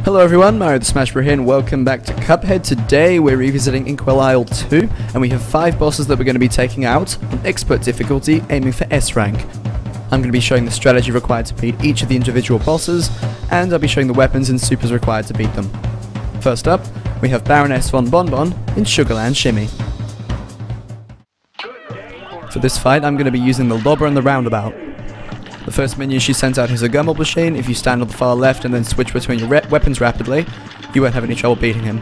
Hello everyone, Mario the Smash Bro here and welcome back to Cuphead. Today we're revisiting INKWELL Isle 2 and we have 5 bosses that we're going to be taking out on expert difficulty, aiming for S rank. I'm going to be showing the strategy required to beat each of the individual bosses, and I'll be showing the weapons and supers required to beat them. First up, we have Baroness von Bonbon in Sugarland Shimmy. For this fight I'm going to be using the Lobber and the Roundabout. The first minion she sends out is a gumball machine. If you stand on the far left and then switch between your weapons rapidly, you won't have any trouble beating him.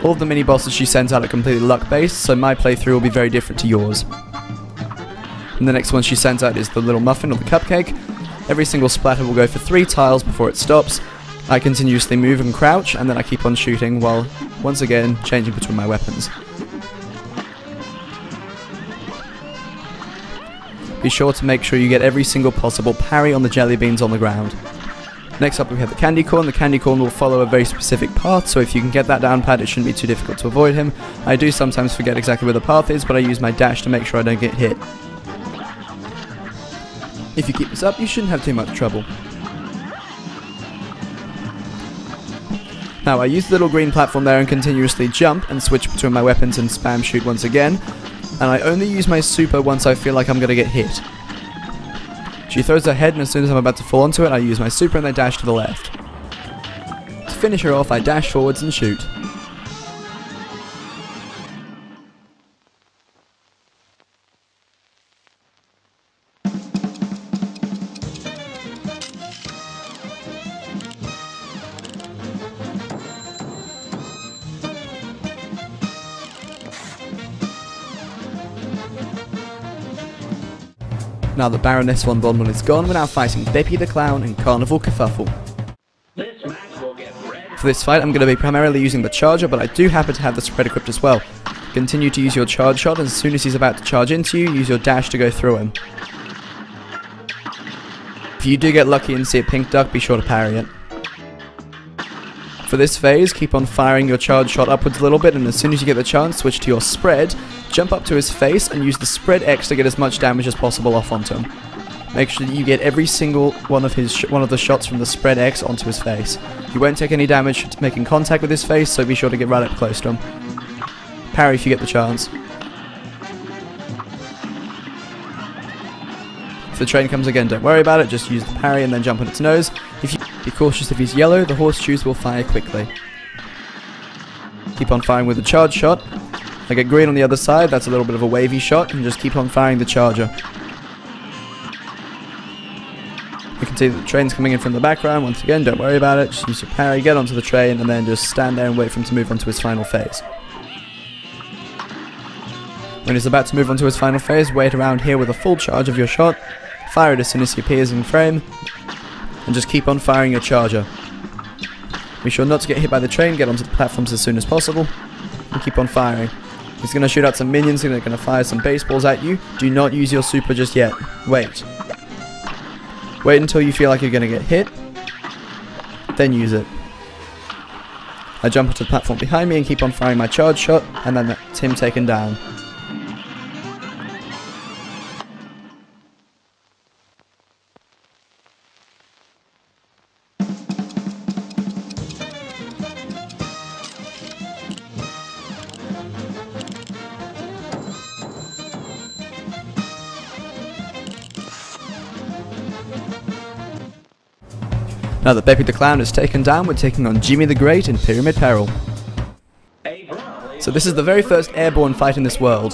All of the mini bosses she sends out are completely luck based, so my playthrough will be very different to yours. And the next one she sends out is the little muffin or the cupcake. Every single splatter will go for 3 tiles before it stops. I continuously move and crouch, and then I keep on shooting while once again changing between my weapons. Be sure to make sure you get every single possible parry on the jelly beans on the ground. Next up we have the candy corn. The candy corn will follow a very specific path, so if you can get that down pat it shouldn't be too difficult to avoid him. I do sometimes forget exactly where the path is, but I use my dash to make sure I don't get hit. If you keep this up you shouldn't have too much trouble. Now I use the little green platform there and continuously jump and switch between my weapons and spam shoot once again. And I only use my super once I feel like I'm going to get hit. She throws her head and as soon as I'm about to fall onto it I use my super and then dash to the left. To finish her off I dash forwards and shoot. Now that Baroness von Bonbon is gone, we're now fighting Beppy the Clown and Carnival Kerfuffle. For this fight I'm going to be primarily using the charger, but I do happen to have the spread equipped as well. Continue to use your charge shot, and as soon as he's about to charge into you, use your dash to go through him. If you do get lucky and see a pink duck, be sure to parry it. For this phase, keep on firing your charge shot upwards a little bit, and as soon as you get the chance, switch to your spread, jump up to his face and use the spread X to get as much damage as possible off onto him. Make sure that you get every single one of the shots from the spread X onto his face. You won't take any damage making contact with his face, so be sure to get right up close to him. Parry if you get the chance. If the train comes again, don't worry about it, just use the parry and then jump on its nose. If you be cautious if he's yellow, the horseshoes will fire quickly. Keep on firing with the charge shot. I get green on the other side, that's a little bit of a wavy shot, and just keep on firing the charger. You can see that the train's coming in from the background. Once again, don't worry about it, just use your parry, get onto the train, and then just stand there and wait for him to move on to his final phase. When he's about to move on to his final phase, wait around here with a full charge of your shot, fire it as soon as he appears in frame, and just keep on firing your charger. Be sure not to get hit by the train, get onto the platforms as soon as possible, and keep on firing. He's going to shoot out some minions and they're going to fire some baseballs at you. Do not use your super just yet. Wait. Wait until you feel like you're going to get hit, then use it. I jump onto the platform behind me and keep on firing my charge shot, and then that's him taken down. Now that Beppy the Clown is taken down, we're taking on Jimmy the Great in Pyramid Peril. So this is the very first airborne fight in this world.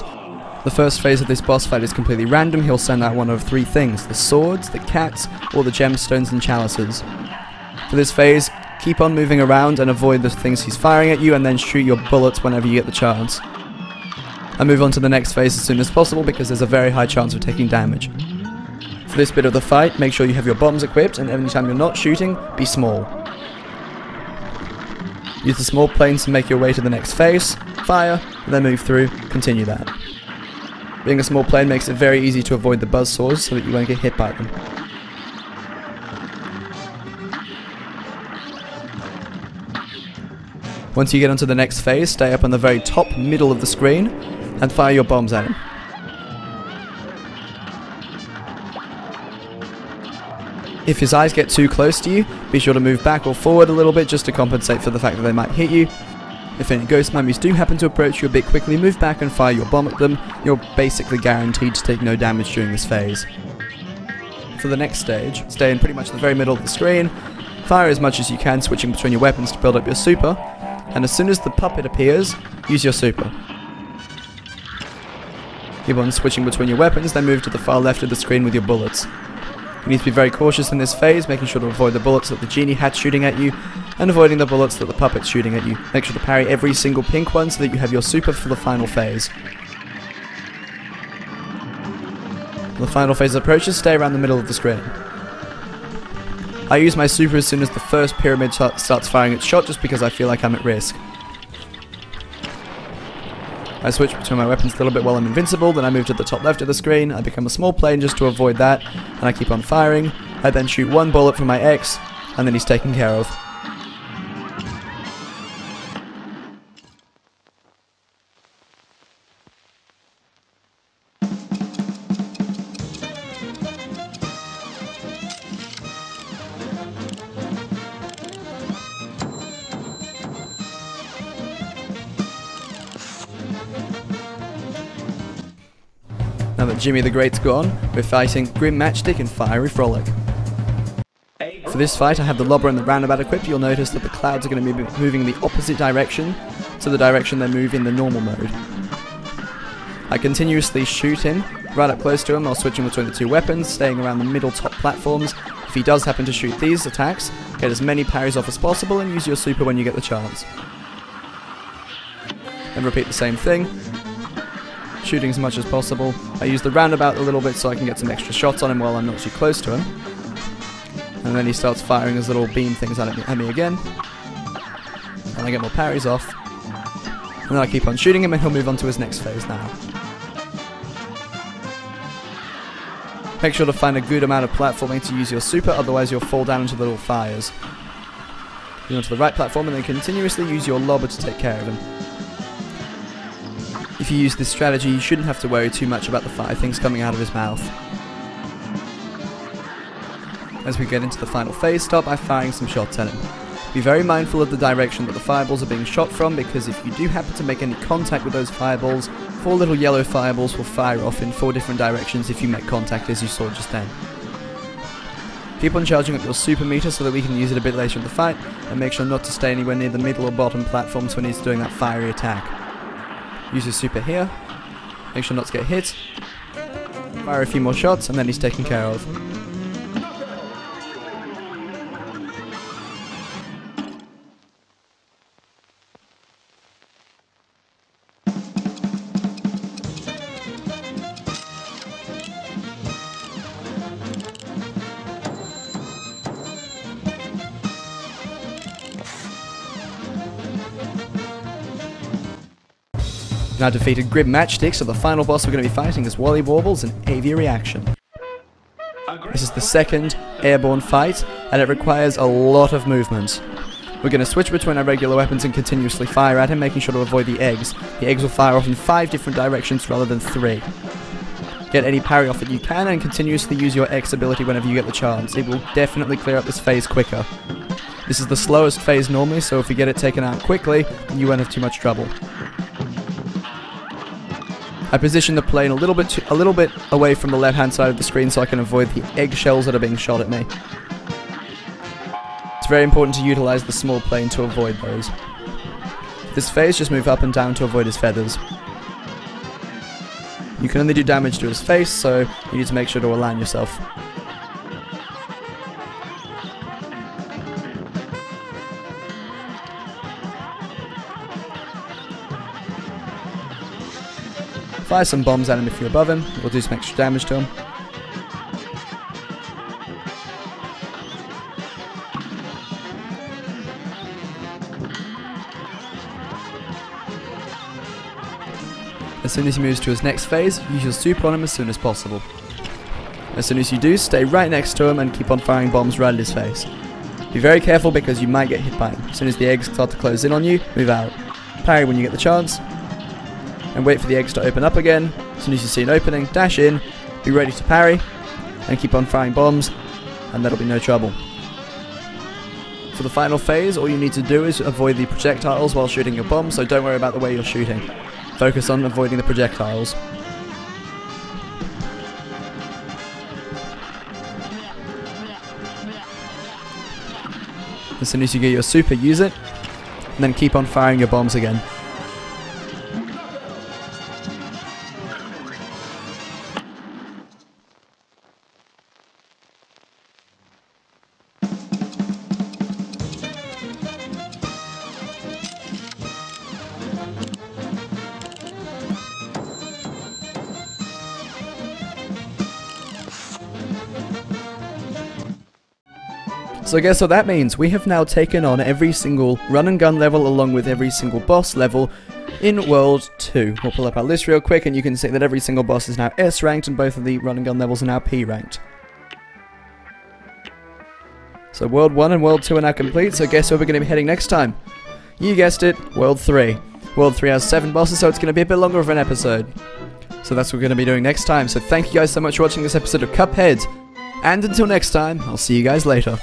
The first phase of this boss fight is completely random. He'll send out one of 3 things: the swords, the cats, or the gemstones and chalices. For this phase, keep on moving around and avoid the things he's firing at you, and then shoot your bullets whenever you get the chance. I move on to the next phase as soon as possible because there's a very high chance of taking damage. For this bit of the fight, make sure you have your bombs equipped, and every time you're not shooting, be small. Use the small planes to make your way to the next phase, fire, and then move through, continue that. Being a small plane makes it very easy to avoid the buzzsaws so that you won't get hit by them. Once you get onto the next phase, stay up on the very top middle of the screen, and fire your bombs at him. If his eyes get too close to you, be sure to move back or forward a little bit just to compensate for the fact that they might hit you. If any ghost mummies do happen to approach you a bit quickly, move back and fire your bomb at them. You're basically guaranteed to take no damage during this phase. For the next stage, stay in pretty much the very middle of the screen, fire as much as you can, switching between your weapons to build up your super, and as soon as the puppet appears, use your super. Keep on switching between your weapons, then move to the far left of the screen with your bullets. You need to be very cautious in this phase, making sure to avoid the bullets that the genie hat's shooting at you, and avoiding the bullets that the puppet's shooting at you. Make sure to parry every single pink one so that you have your super for the final phase. When the final phase approaches, stay around the middle of the screen. I use my super as soon as the first pyramid starts firing its shot, just because I feel like I'm at risk. I switch between my weapons a little bit while I'm invincible, then I move to the top left of the screen, I become a small plane just to avoid that, and I keep on firing. I then shoot one bullet from my X, and then he's taken care of. Now that Jimmy the Great's gone, we're fighting Grim Matchstick and Fiery Frolic. For this fight I have the lobber and the roundabout equipped. You'll notice that the clouds are going to be moving in the opposite direction to the direction they move in the normal mode. I continuously shoot him right up close to him while switching between the two weapons, staying around the middle top platforms. If he does happen to shoot these attacks, get as many parries off as possible and use your super when you get the chance. And repeat the same thing. Shooting as much as possible. I use the roundabout a little bit so I can get some extra shots on him while I'm not too close to him. And then he starts firing his little beam things at me again. And I get more parries off. And then I keep on shooting him and he'll move on to his next phase now. Make sure to find a good amount of platforming to use your super, otherwise you'll fall down into the little fires. Move on to the right platform and then continuously use your lobber to take care of him. If you use this strategy, you shouldn't have to worry too much about the fire things coming out of his mouth. As we get into the final phase, start by firing some shots at him. Be very mindful of the direction that the fireballs are being shot from, because if you do happen to make any contact with those fireballs, 4 little yellow fireballs will fire off in 4 different directions if you make contact, as you saw just then. Keep on charging up your super meter so that we can use it a bit later in the fight, and make sure not to stay anywhere near the middle or bottom platforms when he's doing that fiery attack. Use his super here, make sure not to get hit, fire a few more shots, and then he's taken care of. Now defeated Grim Matchstick, so the final boss we're going to be fighting is Zwolle Warbles and Avia Reaction. This is the second airborne fight, and it requires a lot of movement. We're going to switch between our regular weapons and continuously fire at him, making sure to avoid the eggs. The eggs will fire off in 5 different directions rather than 3. Get any parry off that you can, and continuously use your X ability whenever you get the chance. It will definitely clear up this phase quicker. This is the slowest phase normally, so if you get it taken out quickly, then you won't have too much trouble. I position the plane a little bit away from the left-hand side of the screen so I can avoid the eggshells that are being shot at me. It's very important to utilize the small plane to avoid those. This phase, just move up and down to avoid his feathers. You can only do damage to his face, so you need to make sure to align yourself. Fire some bombs at him if you're above him, it will do some extra damage to him. As soon as he moves to his next phase, use your super on him as soon as possible. As soon as you do, stay right next to him and keep on firing bombs right at his face. Be very careful because you might get hit by him. As soon as the eggs start to close in on you, move out. Parry when you get the chance. And wait for the eggs to open up again. As soon as you see an opening, dash in, be ready to parry, and keep on firing bombs and that'll be no trouble. For the final phase, all you need to do is avoid the projectiles while shooting your bomb, so don't worry about the way you're shooting. Focus on avoiding the projectiles. As soon as you get your super, use it, and then keep on firing your bombs again. So guess what that means? We have now taken on every single run and gun level along with every single boss level in World 2. We'll pull up our list real quick and you can see that every single boss is now S ranked and both of the run and gun levels are now P ranked. So World 1 and World 2 are now complete, so guess where we're going to be heading next time? You guessed it, World 3. World 3 has 7 bosses, so it's going to be a bit longer of an episode. So that's what we're going to be doing next time, so thank you guys so much for watching this episode of Cuphead. And until next time, I'll see you guys later.